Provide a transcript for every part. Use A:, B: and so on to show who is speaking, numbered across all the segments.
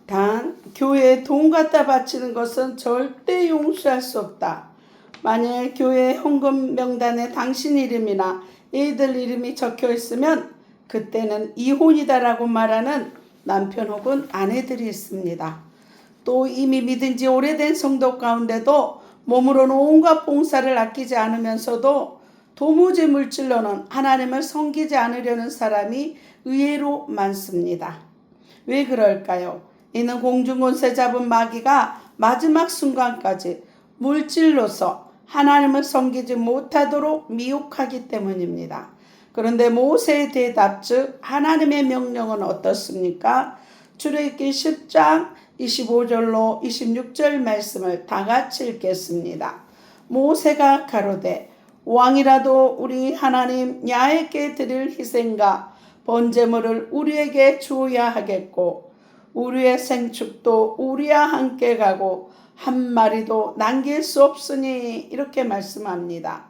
A: 단 교회에 돈 갖다 바치는 것은 절대 용서할 수 없다. 만일 교회 헌금 명단에 당신 이름이나 애들 이름이 적혀 있으면 그때는 이혼이다라고 말하는 남편 혹은 아내들이 있습니다. 또 이미 믿은 지 오래된 성도 가운데도 몸으로는 온갖 봉사를 아끼지 않으면서도 도무지 물질로는 하나님을 섬기지 않으려는 사람이 의외로 많습니다. 왜 그럴까요? 이는 공중권세 잡은 마귀가 마지막 순간까지 물질로서 하나님을 섬기지 못하도록 미혹하기 때문입니다. 그런데 모세의 대답 즉 하나님의 명령은 어떻습니까? 출애굽기 10장 25절로 26절 말씀을 다 같이 읽겠습니다. 모세가 가로되 왕이라도 우리 하나님 야훼께 드릴 희생과 번제물을 우리에게 주어야 하겠고 우리의 생축도 우리와 함께 가고 한 마리도 남길 수 없으니 이렇게 말씀합니다.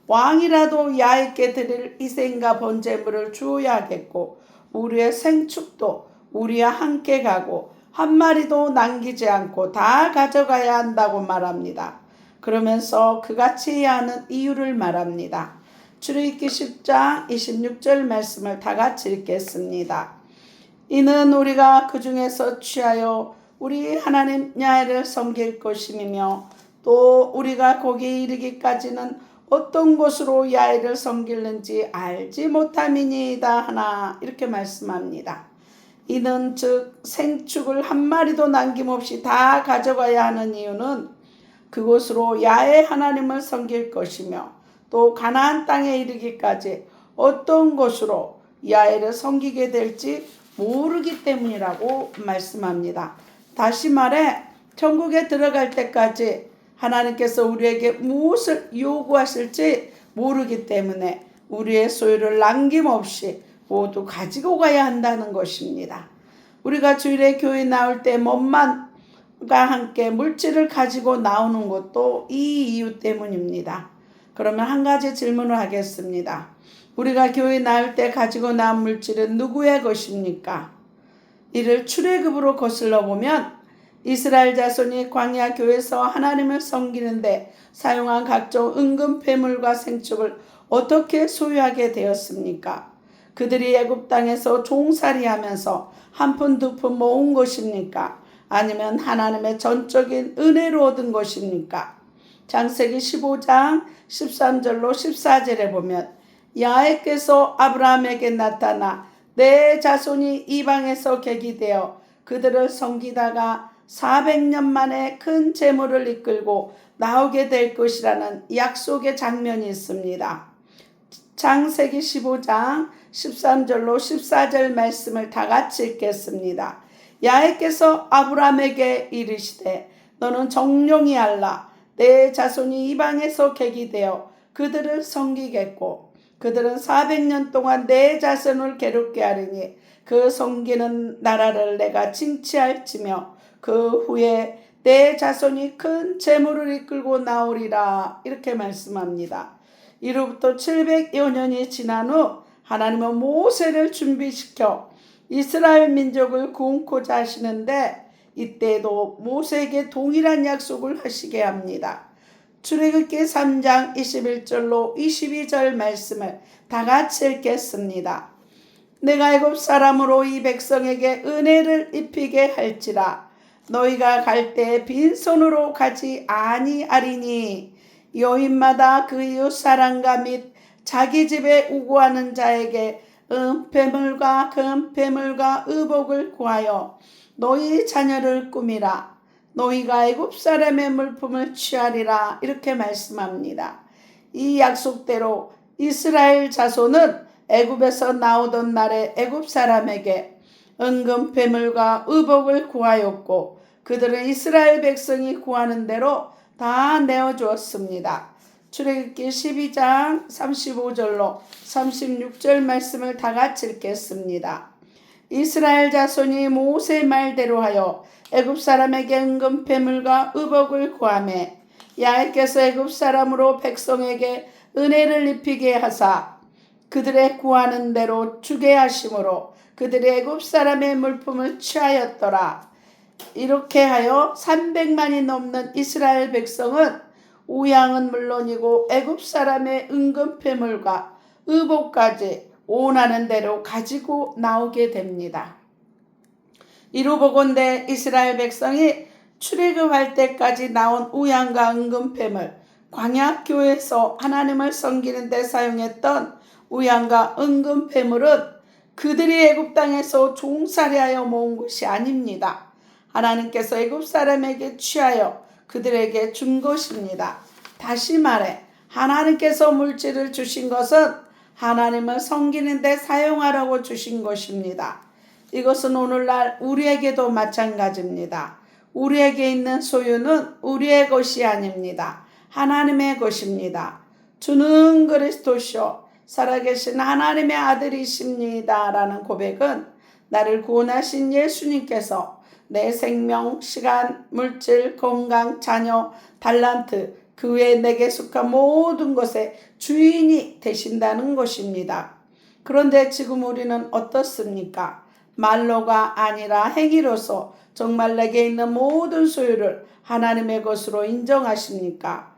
A: 왕이라도 야훼께 드릴 희생과 번제물을 주어야 하겠고 우리의 생축도 우리와 함께 가고 한 마리도 남기지 않고 다 가져가야 한다고 말합니다. 그러면서 그같이 해야 하는 이유를 말합니다. 출애굽기 10장 26절 말씀을 다 같이 읽겠습니다. 이는 우리가 그 중에서 취하여 우리 하나님 야훼를 섬길 것이며 또 우리가 거기에 이르기까지는 어떤 곳으로 야훼를 섬기는지 알지 못함이니이다 하나 이렇게 말씀합니다. 이는 즉 생축을 한 마리도 남김없이 다 가져가야 하는 이유는 그곳으로 야훼 하나님을 섬길 것이며 또 가나안 땅에 이르기까지 어떤 곳으로 야훼를 섬기게 될지 모르기 때문이라고 말씀합니다. 다시 말해 천국에 들어갈 때까지 하나님께서 우리에게 무엇을 요구하실지 모르기 때문에 우리의 소유를 남김없이 모두 가지고 가야 한다는 것입니다. 우리가 주일에 교회 나올 때 몸만과 함께 물질을 가지고 나오는 것도 이 이유 때문입니다. 그러면 한 가지 질문을 하겠습니다. 우리가 교회 나올 때 가지고 나온 물질은 누구의 것입니까? 이를 출애굽으로 거슬러 보면 이스라엘 자손이 광야 교회에서 하나님을 섬기는데 사용한 각종 은금 폐물과 생축을 어떻게 소유하게 되었습니까? 그들이 애굽 땅에서 종살이하면서 한 푼 두 푼 모은 것입니까? 아니면 하나님의 전적인 은혜로 얻은 것입니까? 창세기 15장 13절로 14절에 보면 야훼께서 아브라함에게 나타나 내 자손이 이방에서 객이되어 그들을 섬기다가 400년 만에 큰 재물을 이끌고 나오게 될 것이라는 약속의 장면이 있습니다. 창세기 15장 13절로 14절 말씀을 다 같이 읽겠습니다. 야훼께서 아브라함에게 이르시되 너는 정령이 알라 내 자손이 이방에서 객이 되어 그들을 섬기겠고 그들은 400년 동안 내 자손을 괴롭게 하리니 그 섬기는 나라를 내가 징치할지며 그 후에 내 자손이 큰 재물을 이끌고 나오리라 이렇게 말씀합니다. 이로부터 700여 년이 지난 후 하나님은 모세를 준비시켜 이스라엘 민족을 구원코자 하시는데 이때도 모세에게 동일한 약속을 하시게 합니다. 출애굽기 3장 21절로 22절 말씀을 다 같이 읽겠습니다. 내가 애굽 사람으로 이 백성에게 은혜를 입히게 할지라 너희가 갈 때 빈손으로 가지 아니하리니 여인마다 그 이웃 사랑과 및 자기 집에 우고하는 자에게 은폐물과 금폐물과 의복을 구하여 너희 자녀를 꾸미라. 너희가 애굽 사람의 물품을 취하리라 이렇게 말씀합니다. 이 약속대로 이스라엘 자손은 애굽에서 나오던 날에 애굽 사람에게 은금 폐물과 의복을 구하였고 그들은 이스라엘 백성이 구하는 대로 다 내어주었습니다. 출애굽기 12장 35절로 36절 말씀을 다 같이 읽겠습니다. 이스라엘 자손이 모세 말대로 하여 애굽 사람에게 은금 폐물과 의복을 구하매 야훼께서 애굽 사람으로 백성에게 은혜를 입히게 하사 그들의 구하는 대로 주게 하심으로 그들의 애굽 사람의 물품을 취하였더라. 이렇게 하여 300만이 넘는 이스라엘 백성은 우양은 물론이고 애굽 사람의 은금패물과 의복까지 원하는 대로 가지고 나오게 됩니다. 이루 보건대 이스라엘 백성이 출애굽할 때까지 나온 우양과 은금패물, 광야교에서 하나님을 섬기는 데 사용했던 우양과 은금패물은 그들이 애굽 땅에서 종살이하여 모은 것이 아닙니다. 하나님께서 애굽 사람에게 취하여 그들에게 준 것입니다. 다시 말해 하나님께서 물질을 주신 것은 하나님을 섬기는 데 사용하라고 주신 것입니다. 이것은 오늘날 우리에게도 마찬가지입니다. 우리에게 있는 소유는 우리의 것이 아닙니다. 하나님의 것입니다. 주는 그리스도시요 살아계신 하나님의 아들이십니다. 라는 고백은 나를 구원하신 예수님께서 내 생명, 시간, 물질, 건강, 자녀, 달란트, 그 외에 내게 속한 모든 것의 주인이 되신다는 것입니다. 그런데 지금 우리는 어떻습니까? 말로가 아니라 행위로서 정말 내게 있는 모든 소유를 하나님의 것으로 인정하십니까?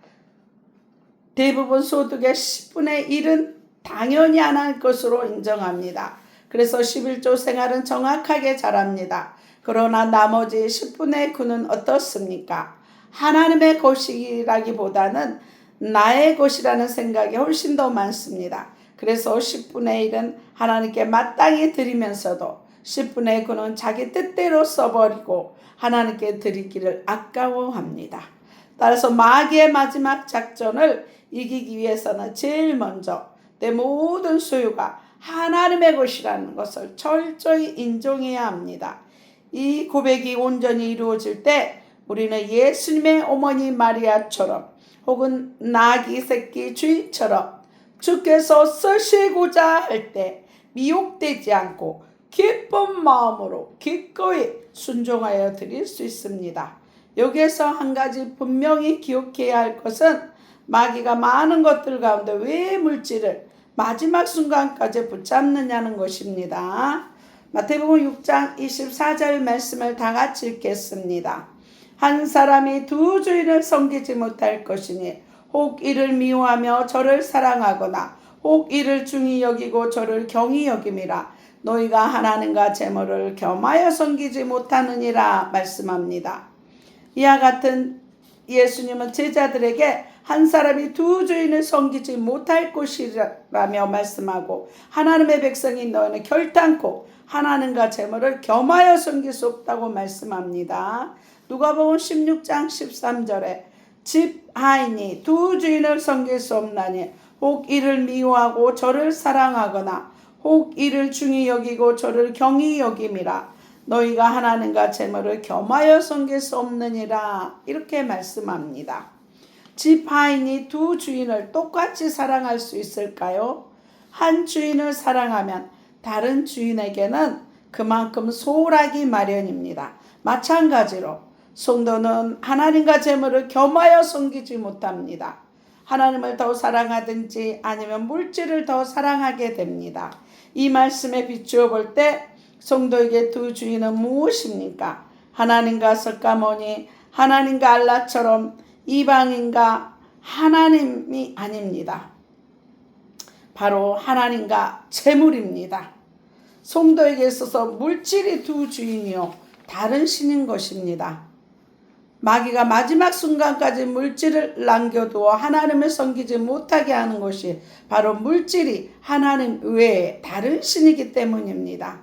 A: 대부분 소득의 10분의 1은 당연히 하나님 것으로 인정합니다. 그래서 11조 생활은 정확하게 잘합니다. 그러나 나머지 10분의 9는 어떻습니까? 하나님의 것이라기보다는 나의 것이라는 생각이 훨씬 더 많습니다. 그래서 10분의 1은 하나님께 마땅히 드리면서도 10분의 9는 자기 뜻대로 써버리고 하나님께 드리기를 아까워합니다. 따라서 마귀의 마지막 작전을 이기기 위해서는 제일 먼저 내 모든 소유가 하나님의 것이라는 것을 철저히 인정해야 합니다. 이 고백이 온전히 이루어질 때 우리는 예수님의 어머니 마리아처럼 혹은 나귀 새끼 주인처럼 주께서 쓰시고자 할 때 미혹되지 않고 기쁜 마음으로 기꺼이 순종하여 드릴 수 있습니다. 여기에서 한 가지 분명히 기억해야 할 것은 마귀가 많은 것들 가운데 왜 물질을 마지막 순간까지 붙잡느냐는 것입니다. 마태복음 6장 24절 말씀을 다 같이 읽겠습니다. 한 사람이 두 주인을 섬기지 못할 것이니 혹 이를 미워하며 저를 사랑하거나 혹 이를 중히 여기고 저를 경히 여김이라. 너희가 하나님과 재물을 겸하여 섬기지 못하느니라 말씀합니다. 이와 같은 예수님은 제자들에게 한 사람이 두 주인을 섬기지 못할 것이라며 말씀하고 하나님의 백성인 너희는 결단코 하나님과 재물을 겸하여 섬길 수 없다고 말씀합니다. 누가복음 16장 13절에 집 하인이 두 주인을 섬길 수 없나니 혹 이를 미워하고 저를 사랑하거나 혹 이를 중히 여기고 저를 경히 여김이라. 너희가 하나님과 재물을 겸하여 섬길 수 없느니라. 이렇게 말씀합니다. 집 하인이 두 주인을 똑같이 사랑할 수 있을까요? 한 주인을 사랑하면 다른 주인에게는 그만큼 소홀하기 마련입니다. 마찬가지로 성도는 하나님과 재물을 겸하여 섬기지 못합니다. 하나님을 더 사랑하든지 아니면 물질을 더 사랑하게 됩니다. 이 말씀에 비추어 볼 때 성도에게 두 주인은 무엇입니까? 하나님과 석가모니, 하나님과 알라처럼 이방인과 하나님이 아닙니다. 바로 하나님과 재물입니다. 성도에게 있어서 물질이 두 주인이요 다른 신인 것입니다. 마귀가 마지막 순간까지 물질을 남겨두어 하나님을 섬기지 못하게 하는 것이 바로 물질이 하나님 외에 다른 신이기 때문입니다.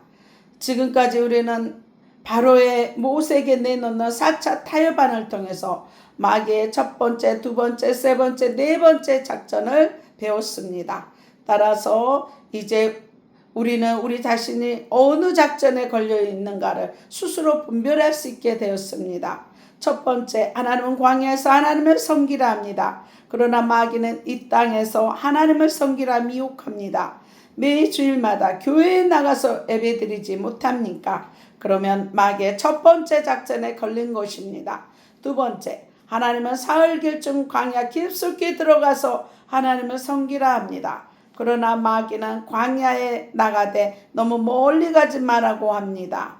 A: 지금까지 우리는 바로의 모세에게 내놓는 4차 타협안을 통해서 마귀의 첫 번째, 두 번째, 세 번째, 네 번째 작전을 배웠습니다. 따라서 이제 우리는 우리 자신이 어느 작전에 걸려 있는가를 스스로 분별할 수 있게 되었습니다. 첫 번째, 하나님은 광야에서 하나님을 섬기라 합니다. 그러나 마귀는 이 땅에서 하나님을 섬기라 미혹합니다. 매 주일마다 교회에 나가서 예배드리지 못합니까? 그러면 마귀의 첫 번째 작전에 걸린 것입니다. 두 번째, 하나님은 사흘길쯤 광야 깊숙이 들어가서 하나님을 섬기라 합니다. 그러나 마귀는 광야에 나가되 너무 멀리 가지 말라고 합니다.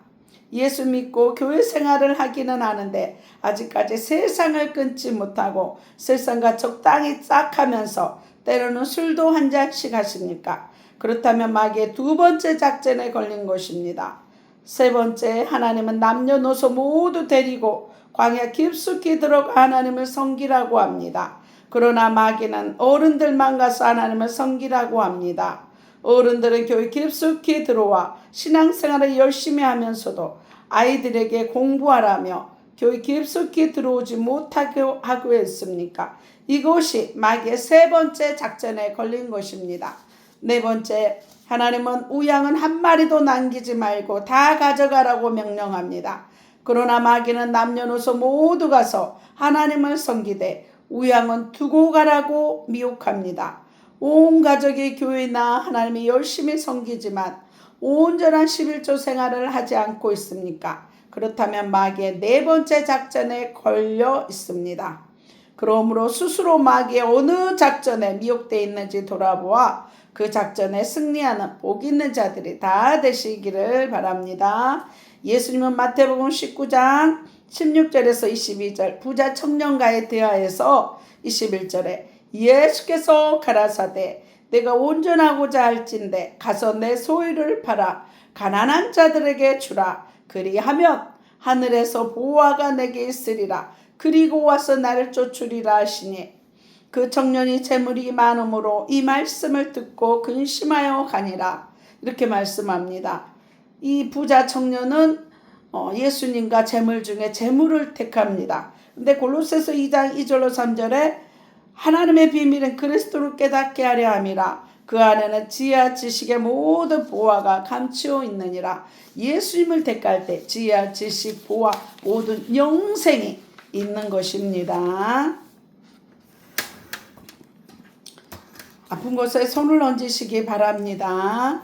A: 예수 믿고 교회 생활을 하기는 하는데 아직까지 세상을 끊지 못하고 세상과 적당히 짝하면서 때로는 술도 한 잔씩 하십니까? 그렇다면 마귀의 두 번째 작전에 걸린 것입니다. 세 번째, 하나님은 남녀노소 모두 데리고 광야 깊숙이 들어가 하나님을 섬기라고 합니다. 그러나 마귀는 어른들만 가서 하나님을 섬기라고 합니다. 어른들은 교회 깊숙이 들어와 신앙생활을 열심히 하면서도 아이들에게 공부하라며 교회 깊숙이 들어오지 못하게 하고 했습니까? 이것이 마귀의 세 번째 작전에 걸린 것입니다. 네 번째, 하나님은 우양은 한 마리도 남기지 말고 다 가져가라고 명령합니다. 그러나 마귀는 남녀노소 모두 가서 하나님을 섬기되 우양은 두고 가라고 미혹합니다. 온 가족이 교회나 하나님이 열심히 섬기지만 온전한 11조 생활을 하지 않고 있습니까? 그렇다면 마귀의 네 번째 작전에 걸려 있습니다. 그러므로 스스로 마귀의 어느 작전에 미혹되어 있는지 돌아보아 그 작전에 승리하는 복 있는 자들이 다 되시기를 바랍니다. 예수님은 마태복음 19장 16절에서 22절 부자 청년과의 대화에서 21절에 예수께서 가라사대 내가 온전하고자 할진대 가서 내 소유를 팔아 가난한 자들에게 주라. 그리하면 하늘에서 보화가 내게 있으리라. 그리고 와서 나를 쫓으리라 하시니 그 청년이 재물이 많음으로 이 말씀을 듣고 근심하여 가니라. 이렇게 말씀합니다. 이 부자 청년은 예수님과 재물 중에 재물을 택합니다. 근데 골로새서 2장 2절로 3절에 하나님의 비밀은 그리스도를 깨닫게 하려 함이라. 그 안에는 지혜와 지식의 모든 보화가 감추어 있느니라. 예수님을 택할 때 지혜와 지식, 보화, 모든 영생이 있는 것입니다. 아픈 곳에 손을 얹으시기 바랍니다.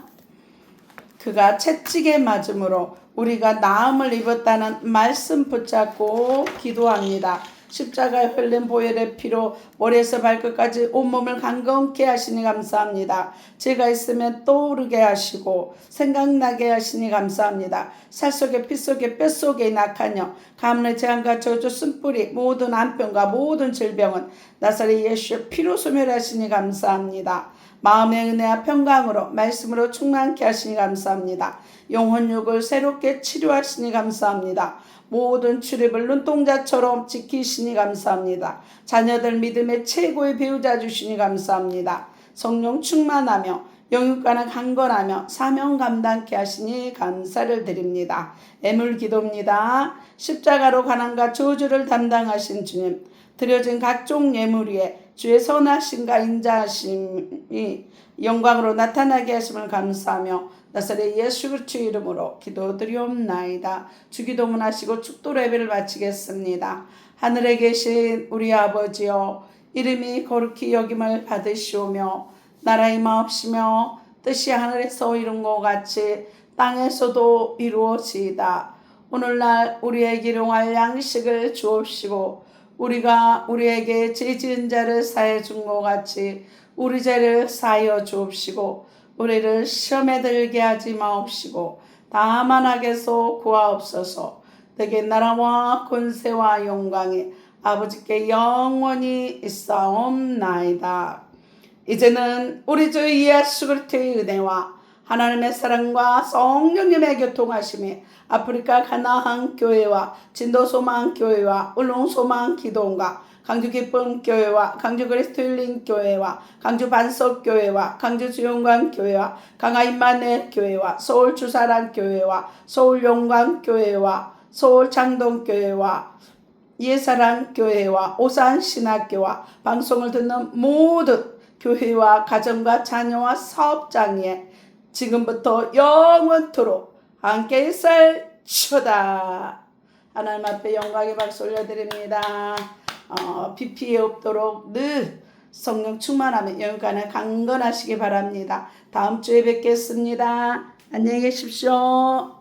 A: 그가 채찍에 맞음으로 우리가 나음을 입었다는 말씀 붙잡고 기도합니다. 십자가에 흘린 보혈의 피로 머리에서 발끝까지 온몸을 강건케 하시니 감사합니다. 죄가 있으면 떠오르게 하시고 생각나게 하시니 감사합니다. 살속에 피속에 뼛속에 낙하여 가문의 재앙과 저주 쓴뿌리 모든 안병과 모든 질병은 나사렛 예수의 피로 소멸하시니 감사합니다. 마음의 은혜와 평강으로 말씀으로 충만케 하시니 감사합니다. 영혼육을 새롭게 치료하시니 감사합니다. 모든 출입을 눈동자처럼 지키시니 감사합니다. 자녀들 믿음의 최고의 배우자 주시니 감사합니다. 성령 충만하며 영육간을 강건하며 사명 감당케 하시니 감사를 드립니다. 애물 기도입니다. 십자가로 가난과 저주를 담당하신 주님, 드려진 각종 예물 위에 주의 선하심과 인자하심이 영광으로 나타나게 하심을 감사하며 나사렛 예수 그리스도 이름으로 기도드리옵나이다. 주기도문 하시고 축도로 예배를 마치겠습니다. 하늘에 계신 우리 아버지여, 이름이 거룩히 여김을 받으시오며 나라의 임하옵시며 뜻이 하늘에서 이룬 것 같이 땅에서도 이루어지이다. 오늘날 우리에게 일용할 양식을 주옵시고 우리가 우리에게 죄 지은 자를 사해 준 것 같이 우리 죄를 사하여 주옵시고 우리를 시험에 들게 하지 마옵시고 다만 악에서 구하옵소서. 내게 나라와 권세와 영광이 아버지께 영원히 있사옵나이다. 이제는 우리 주 예수 그리스도의 은혜와 하나님의 사랑과 성령님의 교통하심이 아프리카 가나안 교회와 진도소망 교회와 울릉소망 기도원과 강주 기쁨 교회와 강주 그리스도 힐링 교회와 강주 반석 교회와 강주 주영광 교회와 강화 임마누엘 교회와 서울 주사랑 교회와 서울 용광 교회와 서울 창동 교회와 예사랑 교회와 오산 신학교와 방송을 듣는 모든 교회와 가정과 자녀와 사업장에 지금부터 영원토록 함께 살초다. 하나님 앞에 영광의 박수 올려드립니다. 비피에 없도록 늘 성령 충만하며 영육간에 강건하시기 바랍니다. 다음 주에 뵙겠습니다. 안녕히 계십시오.